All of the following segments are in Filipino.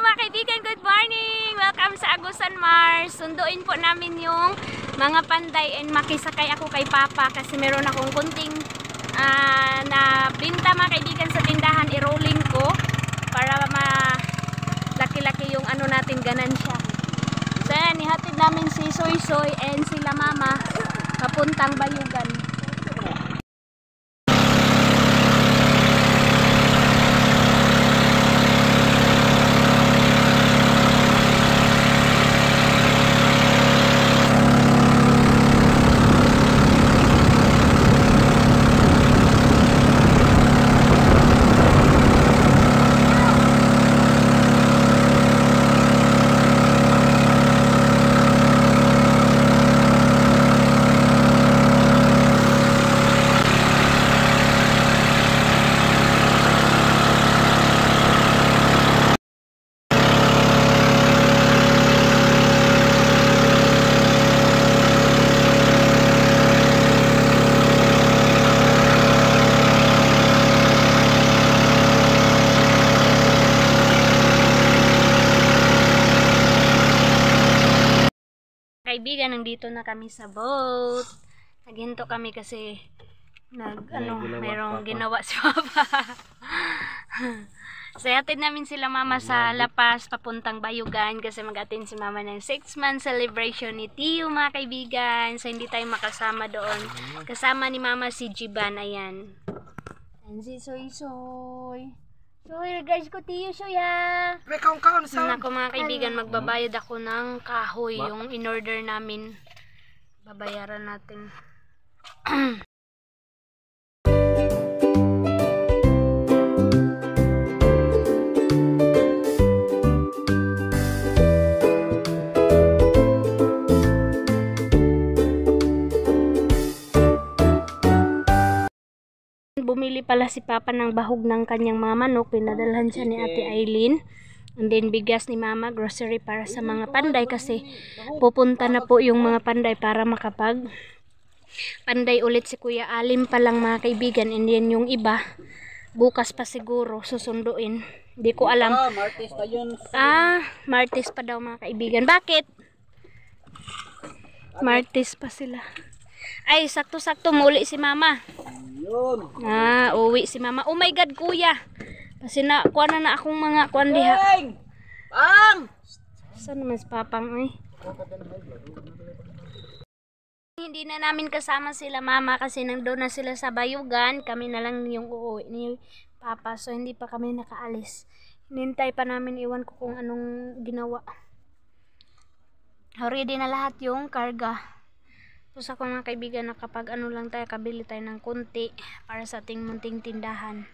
mga kaibigan, good morning! Welcome sa Agusan Mars. Sunduin po namin yung mga panday and makisakay ako kay Papa kasi meron akong kunting na binta mga kaibigan sa tindahan. I-rolling ko para laki-laki yung ano natin ganansya. So yan, ihatid namin si Soy Soy and sila Mama papuntang Bayugan. Kaibigan, nandito na kami sa boat. Naghinto kami kasi mayroong ginawa si Papa. So, hatid namin sila Mama sa Lapas papuntang Bayugan kasi mag-attend si Mama ng 6-month celebration ni Tio mga kaibigan. So, hindi tayo makasama doon. Kasama ni Mama si Jiban, ayan. And si Soy Soy. Soy, guys ko Tio Soy ha. Ako mga kaibigan, magbabayad ako ng kahoy, yung in-order namin. Babayaran natin. Bumili pala si Papa ng bahog ng kanyang mga manok. Pinadalhan siya ni Ate Aileen. And then bigas ni Mama, grocery para sa mga panday kasi pupunta na po yung mga panday para makapag panday ulit si Kuya Alim pa lang mga kaibigan. And then yung iba bukas pa siguro susunduin. Hindi ko alam. Martes pa yun. Martes pa daw mga kaibigan. Bakit? Martes pa sila. Ay, sakto-sakto muli si Mama. Yun. Uwi si Mama. Oh my God, Kuya. Kasi kuha na akong mga kuan diha. Pang! Saan naman si Papang ay? Hindi na namin kasama sila Mama kasi nandoon na sila sa Bayugan. Kami na lang yung uuwi ni Papa. So, hindi pa kami nakaalis. Hinintay pa namin, iwan ko kung anong ginawa. Ready na lahat yung karga. So, sa mga kaibigan na kapag ano lang tayo, kabili tayo ng kunti para sa ating munting tindahan.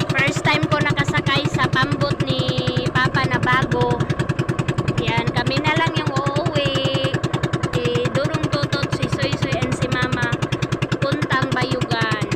First time ko nakasakay sa pambot ni Papa na bago. Yan, kami na lang yung uuwi. Durong tutot si Soy Soy and si Mama puntang Bayugan.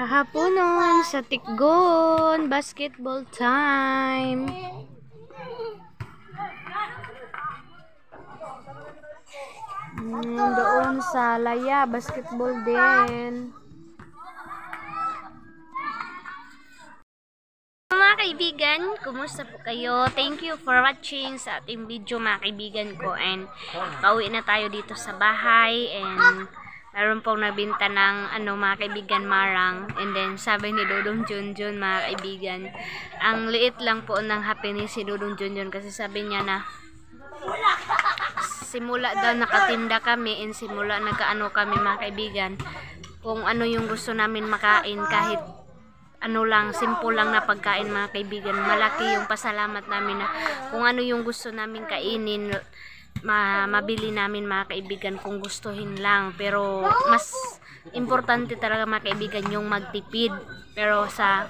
Kahaponon sa Tikgon, basketball time. Doon sa Laya, basketball din. Mga kaibigan, kumusta po kayo? Thank you for watching sa ating video mga kaibigan ko, and pauwi na tayo dito sa bahay, and meron pong nabinta ng mga kaibigan marang, and then sabi ni Dodong Junjun mga kaibigan, ang liit lang po ng happiness si Dodong Junjun kasi sabi niya na simula daw nakatinda kami, and simula nagkaano kami mga kaibigan, kung ano yung gusto namin makain, kahit ano lang, simple lang na pagkain mga kaibigan, malaki yung pasalamat namin na kung ano yung gusto namin kainin, mabili namin mga kaibigan kung gustuhin lang. Pero mas importante talaga mga kaibigan yung magtipid. Pero sa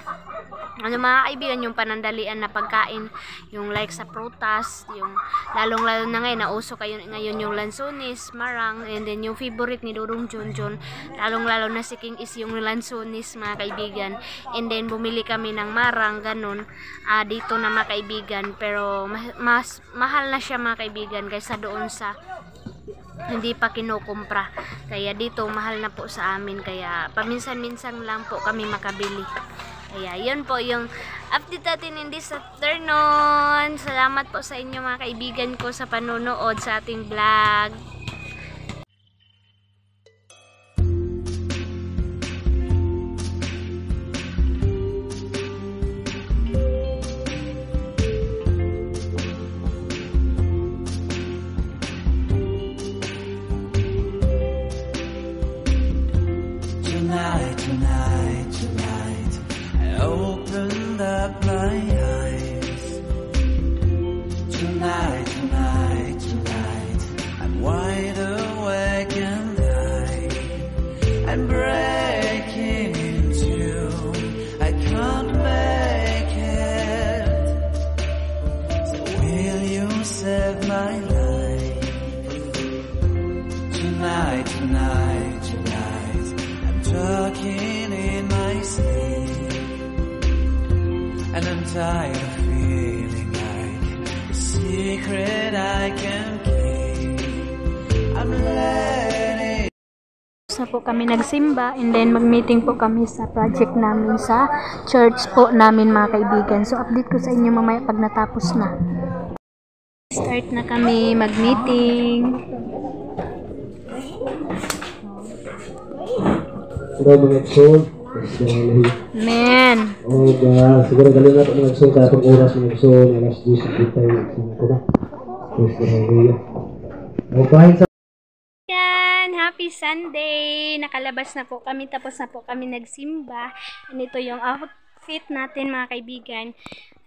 mga kaibigan, yung panandalian na pagkain, yung like sa prutas, yung lalong-lalo na ngayon, nauso kayo ngayon yung lansones, marang, and then yung favorite ni Dodong Junjun, lalong-lalo na si King is yung lansones mga kaibigan, and then bumili kami ng marang, ganun, dito na mga kaibigan, pero mas mahal na siya mga kaibigan kaysa doon sa hindi pa kinukumpra. Kaya dito mahal na po sa amin, kaya paminsan-minsan lang po kami makabili. Kaya yun po yung update natin in this afternoon. Salamat po sa inyo mga kaibigan ko sa panonood sa ating vlog. Tonight, I opened up my eyes. Tonight, I'm wide awake and I'm breaking into. I can't make it. So will you save my life? Tonight, I'm talking in my sleep, and I'm tired of feeling like a secret I can keep. I'm letting. Na po kami nagsimba, and then mag-meeting po kami sa project namin sa church po namin mga kaibigan. So update ko sa inyo mamaya pag natapos na. Start na kami mag-meeting. Siguro mga soul. Men. O siguro galing natin mga soul katong oras mga soul. Alas 10 tayo nagsama ko na. Praise the Lord. O kahit sa Yan, happy Sunday! Nakalabas na po kami, tapos na po kami nagsimba. And ito yung outfit natin mga kaibigan.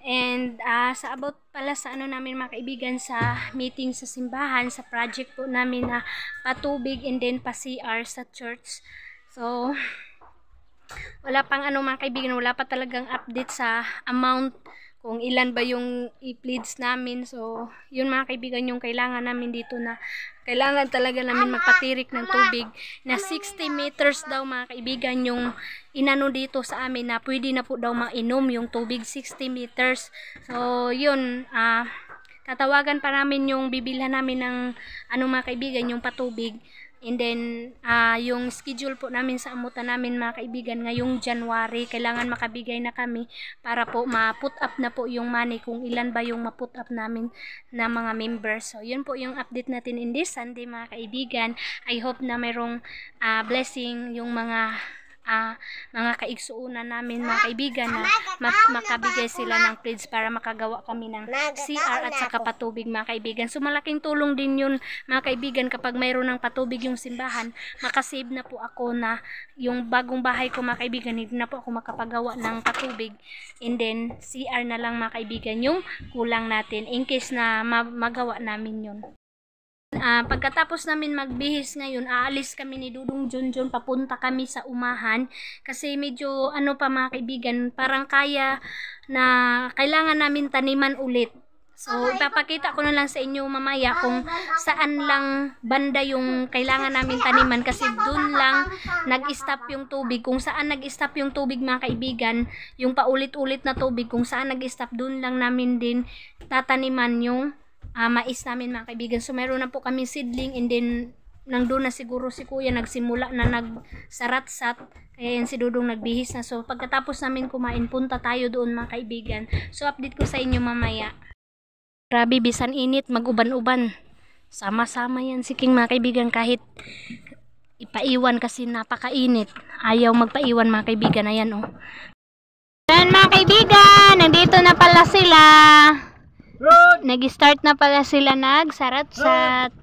And sa about pala sa namin mga kaibigan, sa meeting sa simbahan, sa project po namin na patubig and then pa-CR sa church. So, wala pang mga kaibigan, wala pa talagang update sa amount kung ilan ba yung i-pleads namin. So, yun mga kaibigan yung kailangan namin dito, na kailangan talaga namin magpatirik ng tubig na 60 meters daw mga kaibigan yung inano dito sa amin, na pwede na po daw mainom yung tubig 60 meters. So, yun, tatawagan pa namin yung bibilhan namin ng mga kaibigan, yung patubig. And then, yung schedule po namin sa amutan namin mga kaibigan ngayong January, kailangan makabigay na kami para po ma-put up na po yung money kung ilan ba yung ma-put up namin na mga members. So, yun po yung update natin in this Sunday mga kaibigan. I hope na mayroong blessing yung mga kaigsuunan namin mga kaibigan, na makabigay sila ng pledge para makagawa kami ng CR at saka patubig mga kaibigan. So malaking tulong din yun mga kaibigan, kapag mayroon ng patubig yung simbahan, makasave na po ako na yung bagong bahay ko mga kaibigan, hindi na po ako makapagawa ng patubig, and then CR na lang mga kaibigan yung kulang natin in case na magawa namin yun. Pagkatapos namin magbihis ngayon, aalis kami ni Dodong Junjun, papunta kami sa Umahan kasi medyo pa mga kaibigan, parang kaya na kailangan namin taniman ulit. So, ipapakita ko na lang sa inyo mamaya kung saan lang banda yung kailangan namin taniman kasi doon lang nag-stop yung tubig. Kung saan nag-stop yung tubig mga kaibigan, yung paulit-ulit na tubig, kung saan nag-stop doon lang namin din tataniman yung mais namin mga kaibigan. So, meron na po kami seedling and then nandun na siguro si kuya nagsimula na nagsarat-sat. Kaya yan si Dudong nagbihis na. So, pagkatapos namin kumain, punta tayo doon mga kaibigan. So, update ko sa inyo mamaya. Grabe, bisan init, mag-uban-uban. Sama-sama yan si King mga kaibigan kahit ipaiwan kasi napakainit. Ayaw magpaiwan mga kaibigan. Ayan oh. Ayan mga kaibigan, nandito na pala sila. Nag-start na pala sila nagsarat-sat.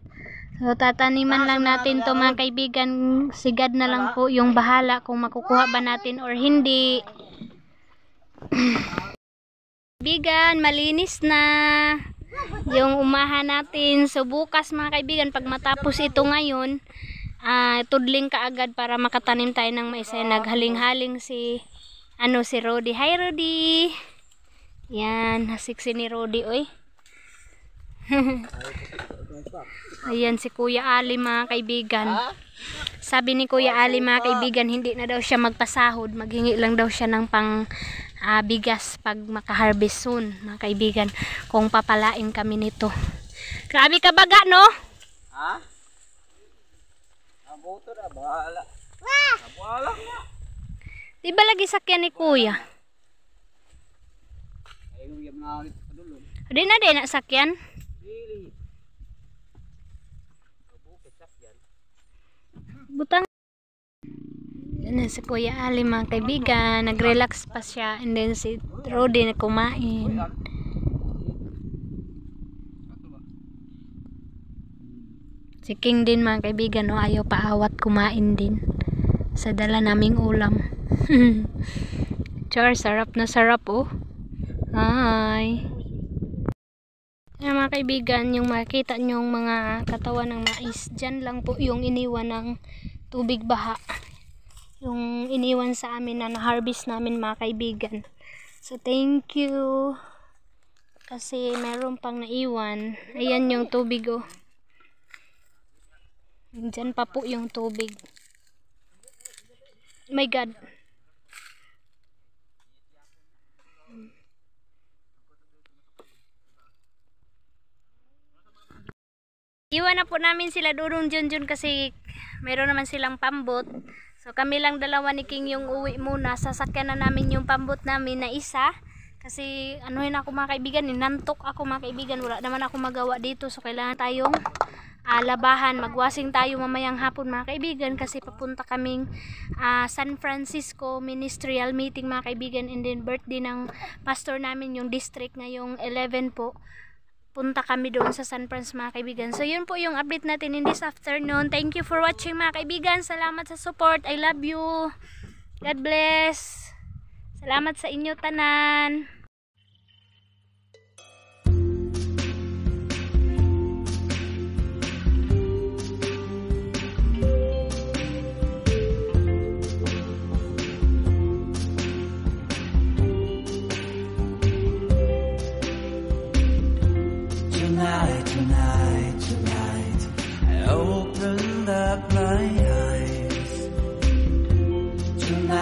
So tataniman lang natin to mga kaibigan. Sigad na lang po yung bahala kung makukuha ba natin or hindi. Kaibigan, malinis na yung umahan natin. So bukas mga kaibigan, pag matapos ito ngayon, tudling kaagad para makatanim tayo ng mais. Naghaling-haling si Rodi. Hi Rodi. Yan, nasiksi ni Rodi oy. Ayan si Kuya Ali mga kaibigan. Sabi ni Kuya Ali mga kaibigan, hindi na daw siya magpasahod, maghingi lang daw siya ng pang bigas pag makaharvest soon mga kaibigan, kung papalain kami nito. Grabe ka baga no? Ha? Aboto na bahala. Bahala. Di ba lagi sakyan ni Kuya? Ayun yung mga padulong. Di na din sakyan? Really? Butang. Yan si Kuya Ali mga kaibigan, nag-relax pa siya and then si Rodi na kumain. Si King din mga kaibigan, no, ayaw paawat kumain din sa dala naming ulam. Char, sarap na sarap oh. Hi. Yan mga kaibigan, yung makita nyong mga katawan ng mais, dyan lang po yung iniwan ng tubig baha. Yung iniwan sa amin na na-harvest namin mga kaibigan. So thank you. Kasi meron pang naiwan. Ayan yung tubig oh. Dyan pa po yung tubig. Oh my God. Iwan na po namin sila Dudong Junjun kasi meron naman silang pambot. So kami lang dalawa ni King yung uwi muna. Sasakyan na namin yung pambot namin na isa. Kasi anuhin ako mga kaibigan, ninantok ako mga kaibigan. Wala naman ako magawa dito. So kailangan tayong labahan. Magwasing tayo mamayang hapon mga kaibigan. Kasi papunta kaming San Francisco ministerial meeting mga kaibigan. And then birthday ng pastor namin yung district ngayong 11 po. Punta kami doon sa San Francisco mga kaibigan. So yun po yung update natin in this afternoon. Thank you for watching mga kaibigan. Salamat sa support. I love you. God bless. Salamat sa inyo tanan. Tonight, I opened up my eyes. Tonight